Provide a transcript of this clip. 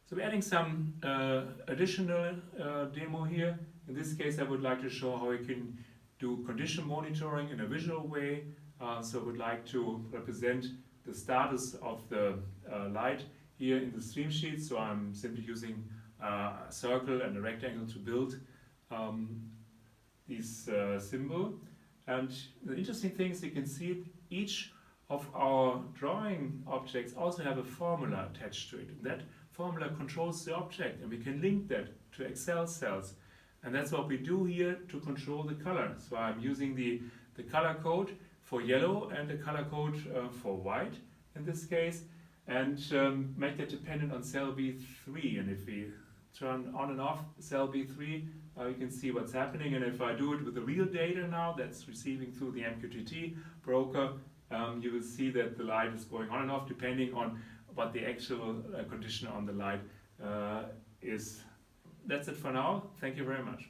So we're adding some additional demo here. In this case, I would like to show how we can do condition monitoring in a visual way. So I would like to represent the status of the light here in the Streamsheets. So I'm simply using a circle and a rectangle to build this symbol. And the interesting thing is you can see each of our drawing objects also have a formula attached to it. And that formula controls the object, and we can link that to Excel cells. And that's what we do here to control the color. So I'm using the color code for yellow and the color code for white in this case, and make that dependent on cell B3. And if we turn on and off cell B3, you can see what's happening. And if I do it with the real data now that's receiving through the MQTT broker, you will see that the light is going on and off depending on what the actual condition on the light is. That's it for now. Thank you very much.